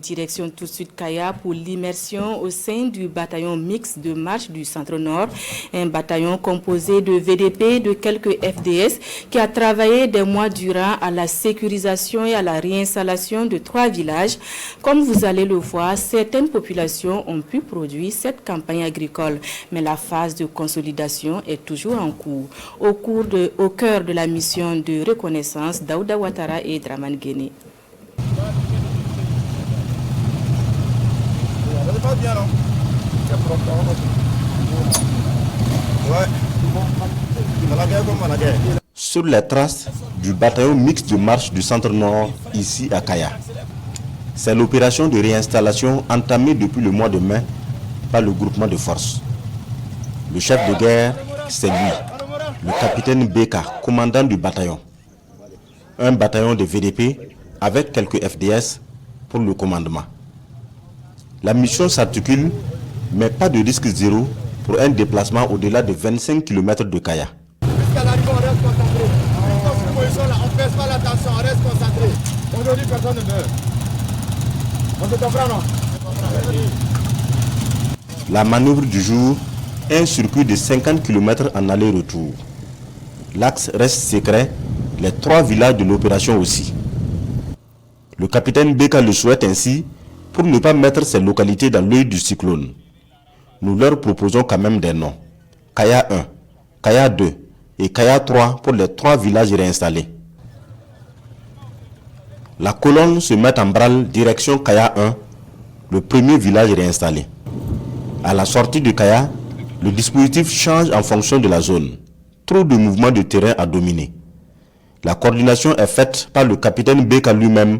Direction tout de suite Kaya pour l'immersion au sein du bataillon mixte de marche du Centre-Nord, un bataillon composé de VDP, de quelques FDS, qui a travaillé des mois durant à la sécurisation et à la réinstallation de 3 villages. Comme vous allez le voir, certaines populations ont pu produire cette campagne agricole, mais la phase de consolidation est toujours en cours. Au cœur de la mission de reconnaissance, Daouda Ouattara et Dramane Guéné. Bien, non? Sur les traces du bataillon mixte de marche du Centre-Nord, ici à Kaya. C'est l'opération de réinstallation entamée depuis le mois de mai par le groupement de forces. Le chef de guerre, c'est lui, le capitaine Beka, commandant du bataillon. Un bataillon de VDP avec quelques FDS pour le commandement. La mission s'articule, mais pas de risque zéro pour un déplacement au-delà de 25 km de Kaya. Jusqu'à l'arrivée, on reste concentré. Cette position là, on ne pèse pas la tension, on reste concentré. Aujourd'hui, personne ne meurt. On se comprend, non? La manœuvre du jour, un circuit de 50 km en aller-retour. L'axe reste secret, les 3 villages de l'opération aussi. Le capitaine Beka le souhaite ainsi, pour ne pas mettre ces localités dans l'œil du cyclone. Nous leur proposons quand même des noms. Kaya 1, Kaya 2 et Kaya 3 pour les 3 villages réinstallés. La colonne se met en branle direction Kaya 1, le premier village réinstallé. À la sortie de Kaya, le dispositif change en fonction de la zone. Trop de mouvements de terrain à dominer. La coordination est faite par le capitaine Beka lui-même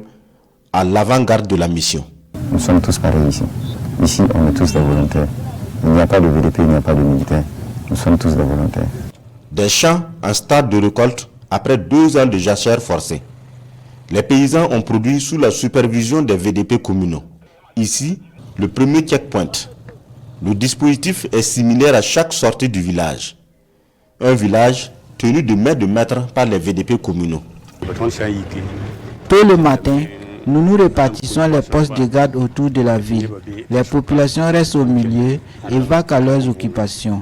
à l'avant-garde de la mission. Nous sommes tous pareils ici. Ici, on est tous des volontaires. Il n'y a pas de VDP, il n'y a pas de militaires. Nous sommes tous des volontaires. Des champs en stade de récolte après 2 ans de jachère forcée. Les paysans ont produit sous la supervision des VDP communaux. Ici, le premier checkpoint. Le dispositif est similaire à chaque sortie du village. Un village tenu de main de maître par les VDP communaux. Tôt le matin, nous nous répartissons les postes de garde autour de la ville. Les populations restent au milieu et vaquent à leurs occupations.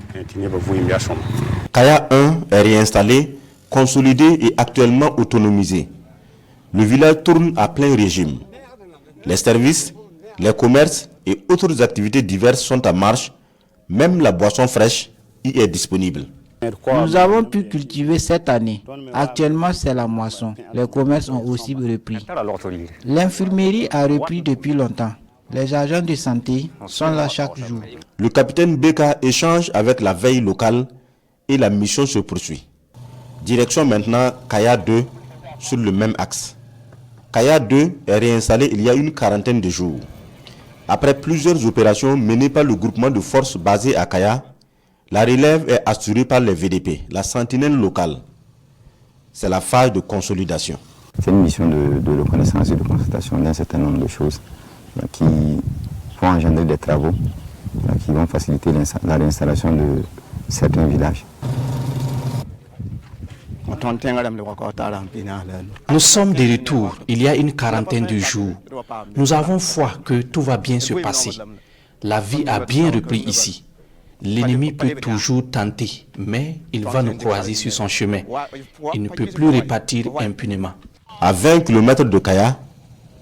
Kaya 1 est réinstallé, consolidé et actuellement autonomisé. Le village tourne à plein régime. Les services, les commerces et autres activités diverses sont en marche. Même la boisson fraîche y est disponible. Nous avons pu cultiver cette année. Actuellement, c'est la moisson. Les commerces ont aussi repris. L'infirmerie a repris depuis longtemps. Les agents de santé sont là chaque jour. Le capitaine Beka échange avec la veille locale et la mission se poursuit. Direction maintenant Kaya 2 sur le même axe. Kaya 2 est réinstallé il y a une quarantaine de jours. Après plusieurs opérations menées par le groupement de forces basé à Kaya, la relève est assurée par les VDP, la sentinelle locale. C'est la phase de consolidation. C'est une mission de reconnaissance et de constatation d'un certain nombre de choses qui vont engendrer des travaux qui vont faciliter la réinstallation de certains villages. Nous sommes de retour il y a une quarantaine de jours. Nous avons foi que tout va bien se passer. La vie a bien repris ici. L'ennemi peut toujours tenter, mais il va nous croiser sur son chemin. Il ne peut plus repartir impunément. À 20 km de Kaya,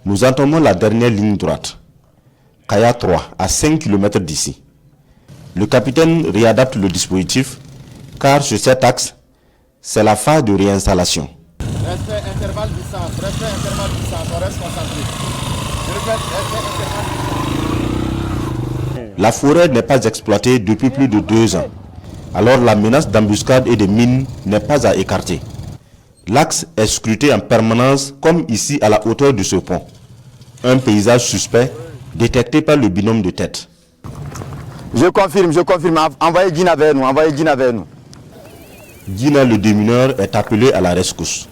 nous entamons la dernière ligne droite. Kaya 3, à 5 km d'ici. Le capitaine réadapte le dispositif, car sur cet axe, c'est la phase de réinstallation. Respect intervalle distance, on reste concentré. Je répète, respect intervalle distance. La forêt n'est pas exploitée depuis plus de 2 ans. Alors la menace d'embuscade et de mines n'est pas à écarter. L'axe est scruté en permanence comme ici à la hauteur de ce pont. Un paysage suspect détecté par le binôme de tête. Je confirme. Envoyez Gina vers nous, Gina le démineur est appelé à la rescousse.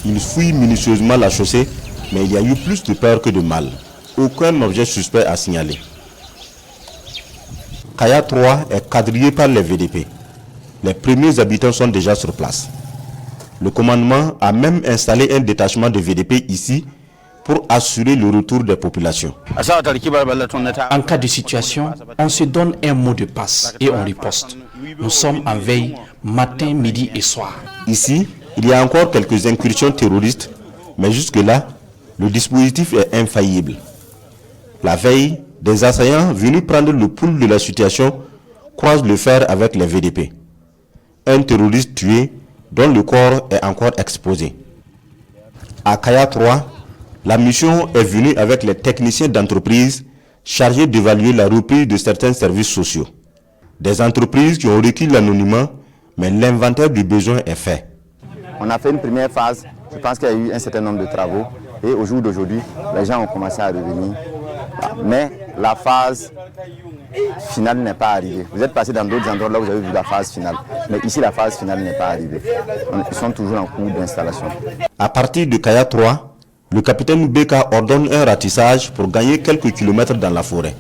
Il fouille minutieusement la chaussée, mais il y a eu plus de peur que de mal. Aucun objet suspect à signaler. Kaya 3 est quadrillé par les VDP. Les premiers habitants sont déjà sur place. Le commandement a même installé un détachement de VDP ici pour assurer le retour des populations. En cas de situation, on se donne un mot de passe et on riposte. Nous sommes en veille matin, midi et soir. Ici, il y a encore quelques incursions terroristes, mais jusque-là, le dispositif est infaillible. La veille, des assaillants venus prendre le pouls de la situation croisent le fer avec les VDP. Un terroriste tué dont le corps est encore exposé. À Kaya 3, la mission est venue avec les techniciens d'entreprise chargés d'évaluer la reprise de certains services sociaux. Des entreprises qui ont requis l'anonymat, mais l'inventaire du besoin est fait. On a fait une première phase, je pense qu'il y a eu un certain nombre de travaux et au jour d'aujourd'hui, les gens ont commencé à revenir. Mais la phase finale n'est pas arrivée. Vous êtes passé dans d'autres endroits là où vous avez vu la phase finale. Mais ici, la phase finale n'est pas arrivée. Ils sont toujours en cours d'installation. À partir de Kaya 3, le capitaine Beka ordonne un ratissage pour gagner quelques kilomètres dans la forêt.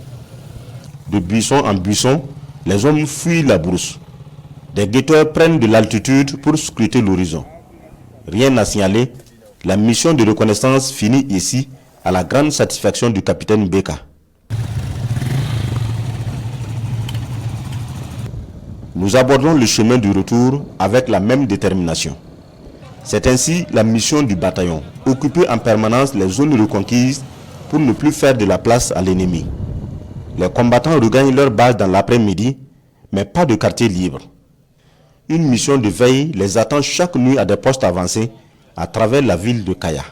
De buisson en buisson, les hommes fuient la brousse. Des guetteurs prennent de l'altitude pour scruter l'horizon. Rien à signaler, la mission de reconnaissance finit ici à la grande satisfaction du capitaine Beka. Nous abordons le chemin du retour avec la même détermination. C'est ainsi la mission du bataillon, occuper en permanence les zones reconquises pour ne plus faire de la place à l'ennemi. Les combattants regagnent leur base dans l'après-midi, mais pas de quartier libre. Une mission de veille les attend chaque nuit à des postes avancés à travers la ville de Kaya.